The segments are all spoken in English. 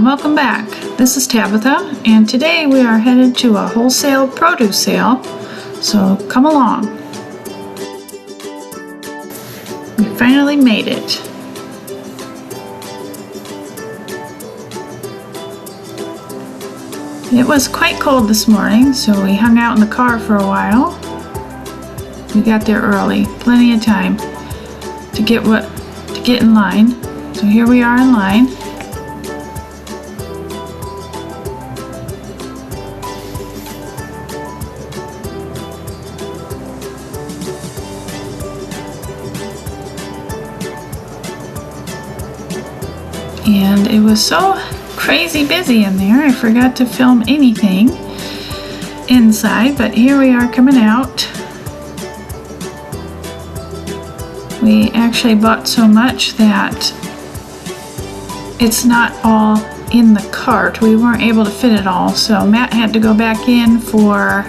and welcome back. This is Tabitha, and today we are headed to a wholesale produce sale, so come along. We finally made it. It was quite cold this morning, so we hung out in the car for a while. We got there early, plenty of time to get in line. So here we are in line. And it was so crazy busy in there, I forgot to film anything inside, but here we are coming out. We actually bought so much that it's not all in the cart. We weren't able to fit it all, so Matt had to go back in for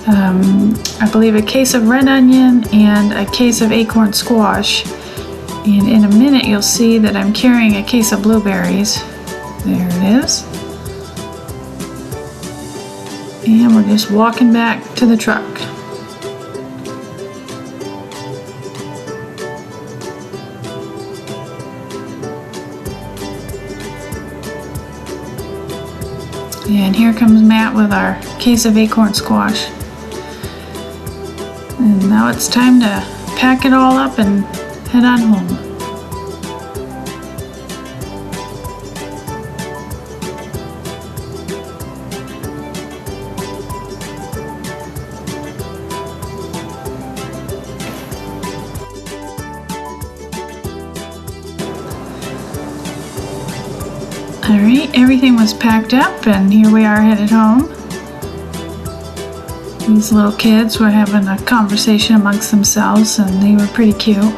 I believe a case of red onion and a case of acorn squash. And in a minute you'll see that I'm carrying a case of blueberries. There it is. And we're just walking back to the truck. And here comes Matt with our case of acorn squash. And now it's time to pack it all up and head on home. Alright, everything was packed up and here we are headed home. These little kids were having a conversation amongst themselves and they were pretty cute.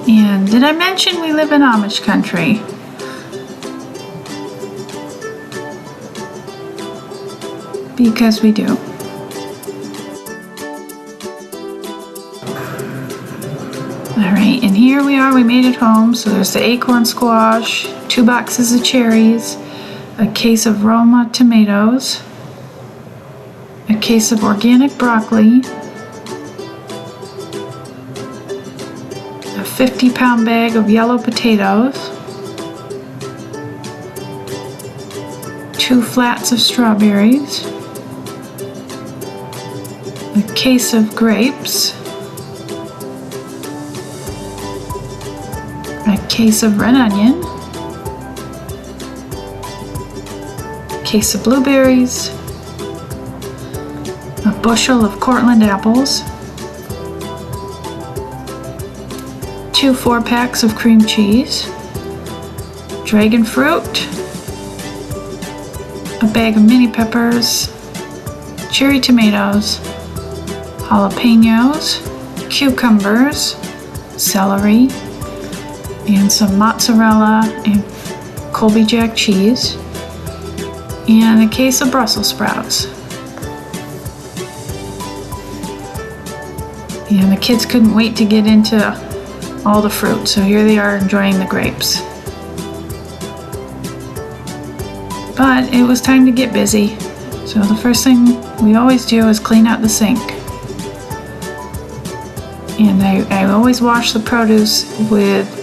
And did I mention we live in Amish country? Because we do. Alright, and here we are, we made it home. So there's the acorn squash, 2 boxes of cherries, a case of Roma tomatoes, a case of organic broccoli, a 50-pound bag of yellow potatoes, 2 flats of strawberries, a case of grapes, a case of red onion, a case of blueberries, a bushel of Cortland apples, 2 4-packs of cream cheese, dragon fruit, a bag of mini peppers, cherry tomatoes, jalapenos, cucumbers, celery, and some mozzarella and Colby Jack cheese, and a case of Brussels sprouts. And the kids couldn't wait to get into all the fruit, so here they are enjoying the grapes. But it was time to get busy, so the first thing we always do is clean out the sink. And I always wash the produce with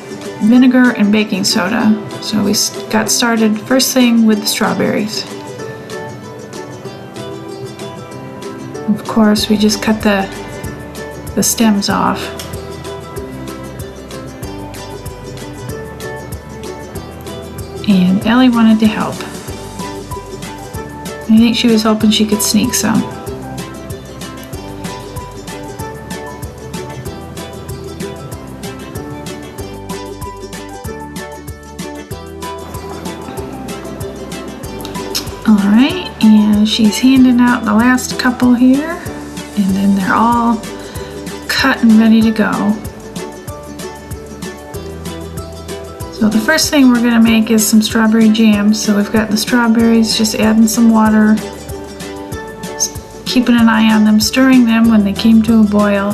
vinegar and baking soda. So we got started first thing with the strawberries. Of course, we just cut the stems off. And Ellie wanted to help. I think she was hoping she could sneak some. Alright, and she's handing out the last couple here, and then they're all cut and ready to go. So the first thing we're going to make is some strawberry jam. So we've got the strawberries, just adding some water, keeping an eye on them, stirring them when they came to a boil.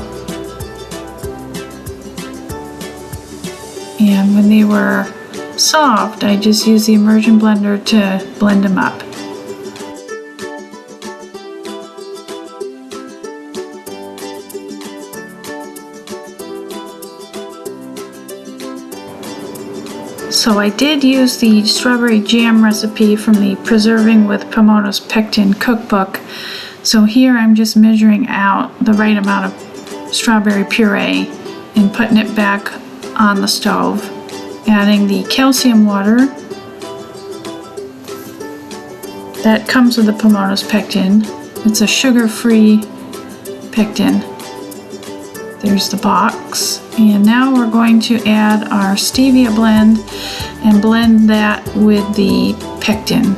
And when they were soft, I just used the immersion blender to blend them up. So I did use the strawberry jam recipe from the Preserving with Pomona's Pectin cookbook. So here I'm just measuring out the right amount of strawberry puree and putting it back on the stove. Adding the calcium water that comes with the Pomona's Pectin. It's a sugar-free pectin. There's the box. And now we're going to add our stevia blend and blend that with the pectin.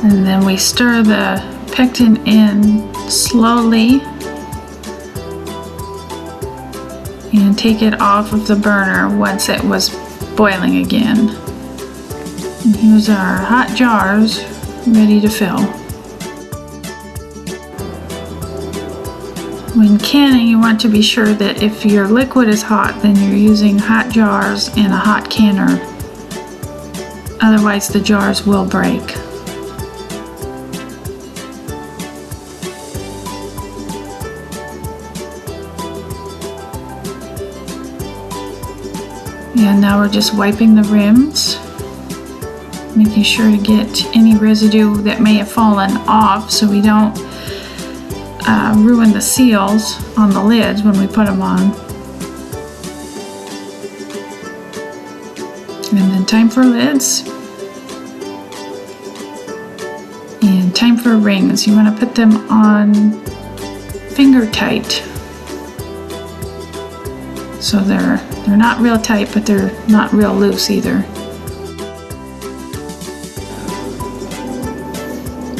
And then we stir the pectin in slowly and take it off of the burner once it was boiling again. And here's our hot jars ready to fill. When canning, you want to be sure that if your liquid is hot, then you're using hot jars and a hot canner. Otherwise, the jars will break. And now we're just wiping the rims, making sure to get any residue that may have fallen off so we don't ruin the seals on the lids when we put them on. And then time for lids. And time for rings. You want to put them on finger tight. So they're not real tight, but they're not real loose either.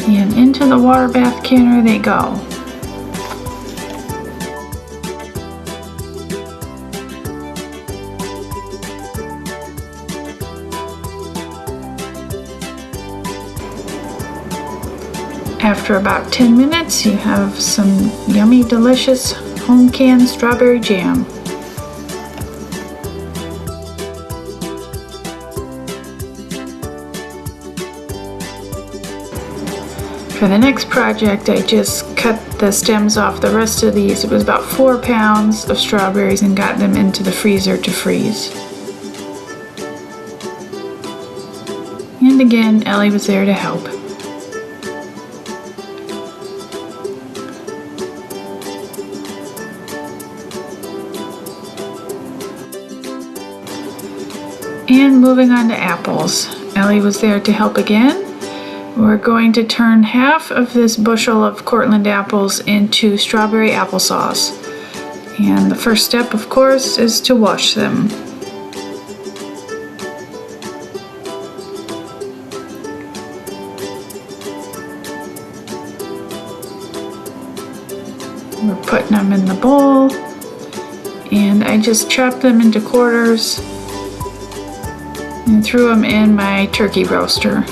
And into the water bath canner they go. After about 10 minutes, you have some yummy, delicious home canned strawberry jam. For the next project, I just cut the stems off the rest of these. It was about 4 pounds of strawberries and got them into the freezer to freeze. And again, Ellie was there to help. And moving on to apples. Ellie was there to help again. We're going to turn half of this bushel of Cortland apples into strawberry applesauce. And the first step, of course, is to wash them. We're putting them in the bowl, and I just chopped them into quarters and threw them in my turkey roaster.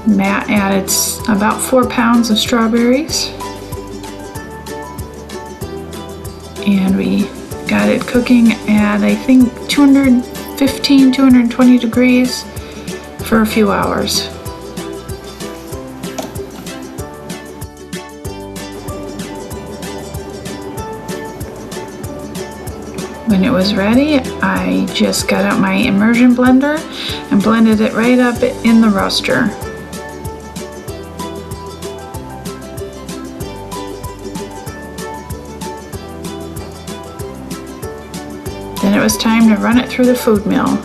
Matt added about 4 pounds of strawberries, and we got it cooking at I think 215, 220 degrees for a few hours. When it was ready, I just got out my immersion blender and blended it right up in the roaster. Then it was time to run it through the food mill.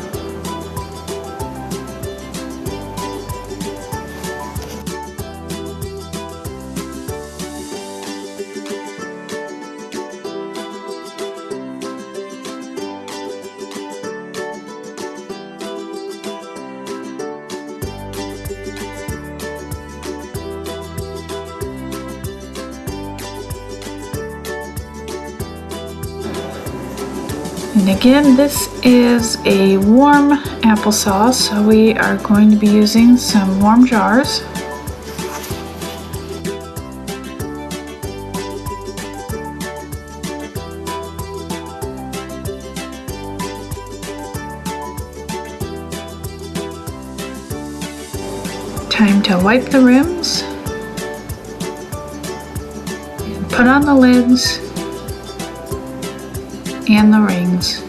And again, this is a warm applesauce, so we are going to be using some warm jars. Time to wipe the rims and put on the lids and the rings.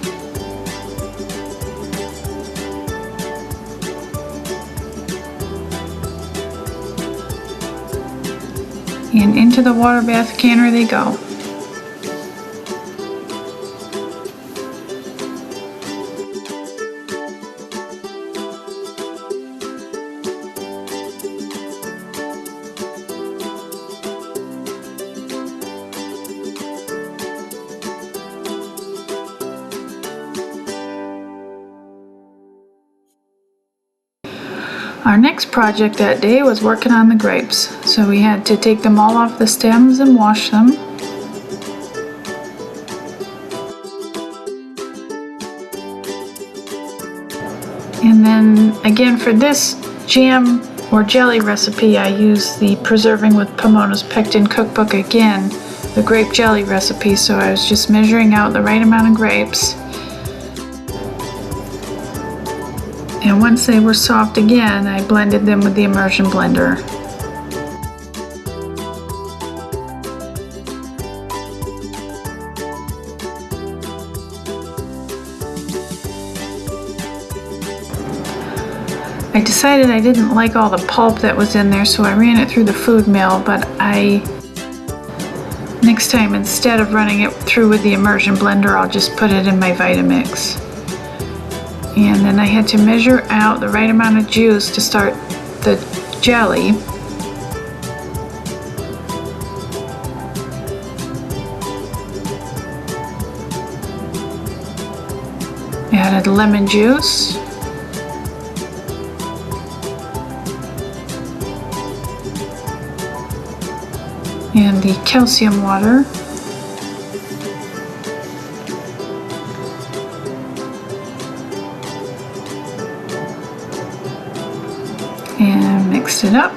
And into the water bath canner they go. Our next project that day was working on the grapes, so we had to take them all off the stems and wash them. And then again for this jam or jelly recipe, I used the Preserving with Pomona's Pectin cookbook again, the grape jelly recipe, so I was just measuring out the right amount of grapes. And once they were soft again, I blended them with the immersion blender. I decided I didn't like all the pulp that was in there, so I ran it through the food mill, but next time, instead of running it through with the immersion blender, I'll just put it in my Vitamix. And then I had to measure out the right amount of juice to start the jelly. Added lemon juice. And the calcium water. And mixed it up.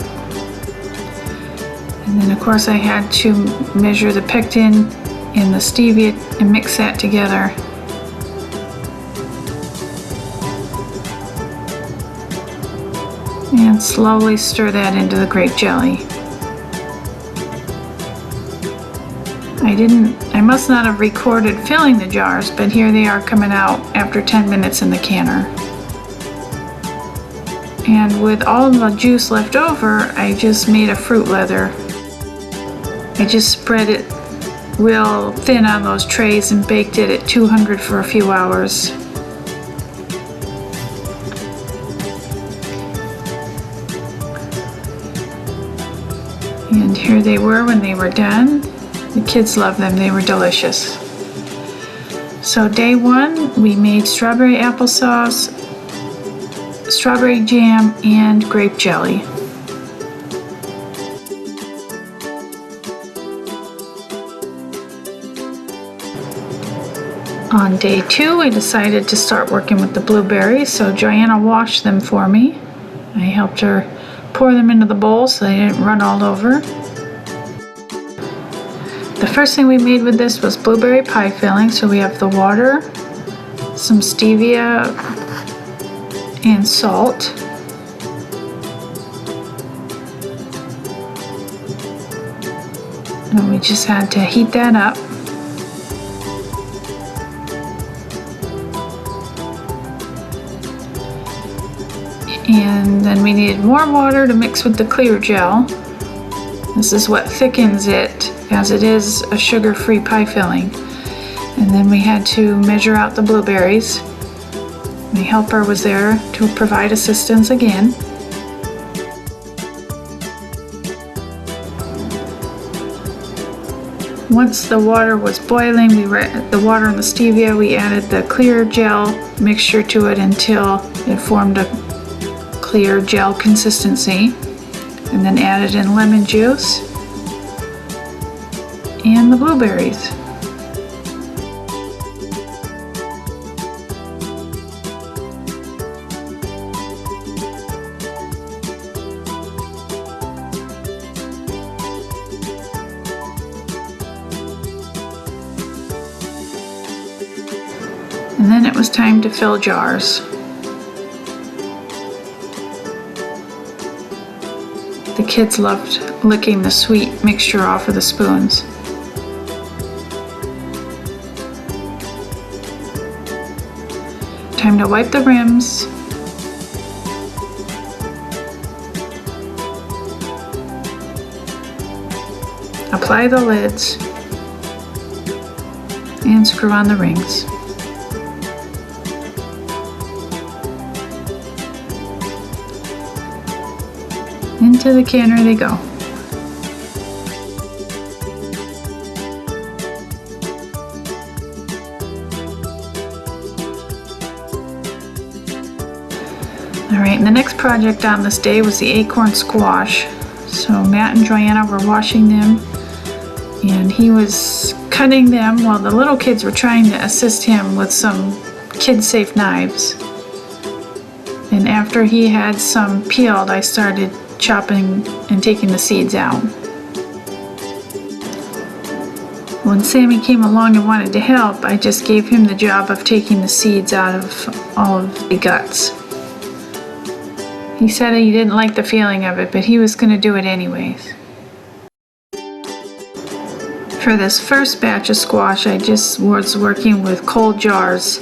And then of course I had to measure the pectin and the stevia and mix that together. And slowly stir that into the grape jelly. I must not have recorded filling the jars, but here they are coming out after 10 minutes in the canner. And with all the juice left over, I just made a fruit leather. I just spread it real thin on those trays and baked it at 200 for a few hours. And here they were when they were done. The kids loved them, they were delicious. So day one, we made strawberry applesauce, strawberry jam, and grape jelly. On day two, we decided to start working with the blueberries, so Joanna washed them for me. I helped her pour them into the bowl so they didn't run all over. The first thing we made with this was blueberry pie filling, so we have the water, some stevia, and salt. And we just had to heat that up. And then we needed more water to mix with the clear gel. This is what thickens it, as it is a sugar-free pie filling. And then we had to measure out the blueberries. My helper was there to provide assistance again. Once the water was boiling, the water and the stevia, we added the clear gel mixture to it until it formed a clear gel consistency, and then added in lemon juice and the blueberries. And then it was time to fill jars. The kids loved licking the sweet mixture off of the spoons. Time to wipe the rims. Apply the lids and screw on the rings. Into the canner they go. Alright, and the next project on this day was the acorn squash. So Matt and Joanna were washing them, and he was cutting them while the little kids were trying to assist him with some kid-safe knives. And after he had some peeled, I started chopping and taking the seeds out. When Sammy came along and wanted to help, I just gave him the job of taking the seeds out of all of the guts. He said he didn't like the feeling of it, but he was going to do it anyways. For this first batch of squash, I just was working with cold jars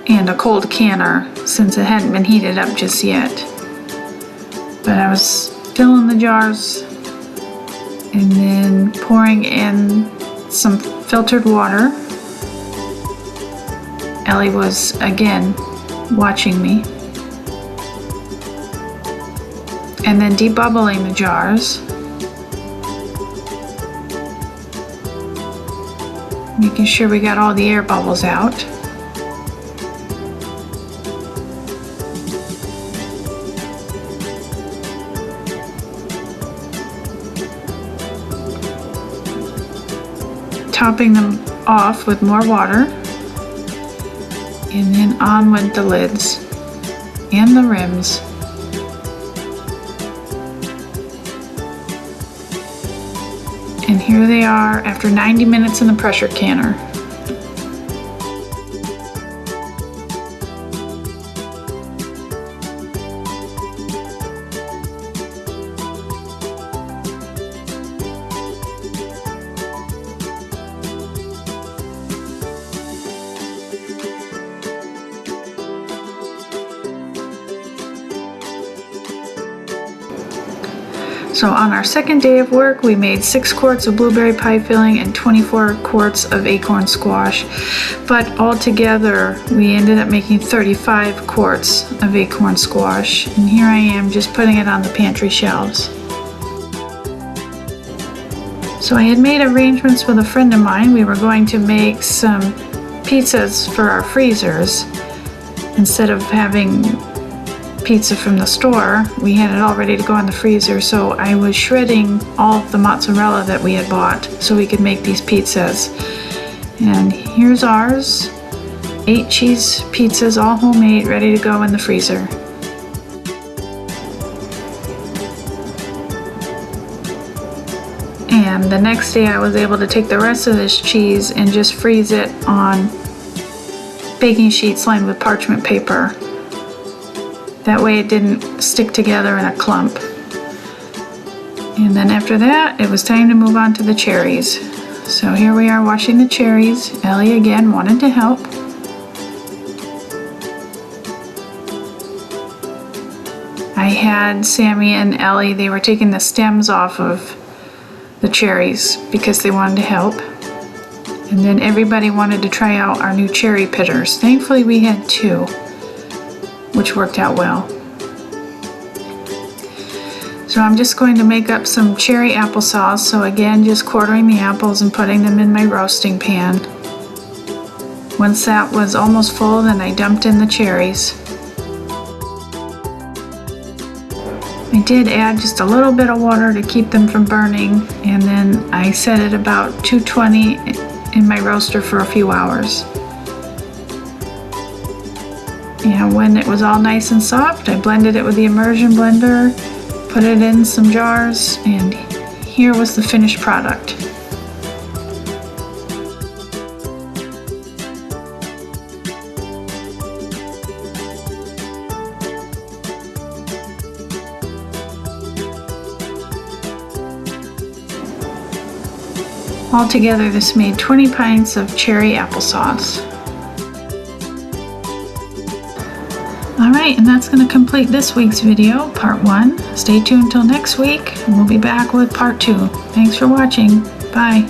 and a cold canner since it hadn't been heated up just yet. But I was filling the jars and then pouring in some filtered water. Ellie was again watching me. And then debubbling the jars. Making sure we got all the air bubbles out. Topping them off with more water. And then on went the lids and the rims. And here they are after 90 minutes in the pressure canner. So on our second day of work, we made 6 quarts of blueberry pie filling and 24 quarts of acorn squash. But altogether, we ended up making 35 quarts of acorn squash. And here I am just putting it on the pantry shelves. So I had made arrangements with a friend of mine. We were going to make some pizzas for our freezers. Instead of having pizza from the store, we had it all ready to go in the freezer, so I was shredding all of the mozzarella that we had bought so we could make these pizzas. And here's ours, 8 cheese pizzas, all homemade, ready to go in the freezer. And the next day I was able to take the rest of this cheese and just freeze it on baking sheets lined with parchment paper. That way it didn't stick together in a clump. And then after that, it was time to move on to the cherries. So here we are washing the cherries. Ellie again wanted to help. I had Sammy and Ellie, they were taking the stems off of the cherries because they wanted to help. And then everybody wanted to try out our new cherry pitters. Thankfully we had 2. Which worked out well. So I'm just going to make up some cherry applesauce. So again, just quartering the apples and putting them in my roasting pan. Once that was almost full, then I dumped in the cherries. I did add just a little bit of water to keep them from burning, and then I set it about 220 in my roaster for a few hours. And when it was all nice and soft, I blended it with the immersion blender, put it in some jars, and here was the finished product. Altogether, this made 20 pints of cherry applesauce. Alright, and that's going to complete this week's video, part 1. Stay tuned until next week, and we'll be back with part 2. Thanks for watching. Bye.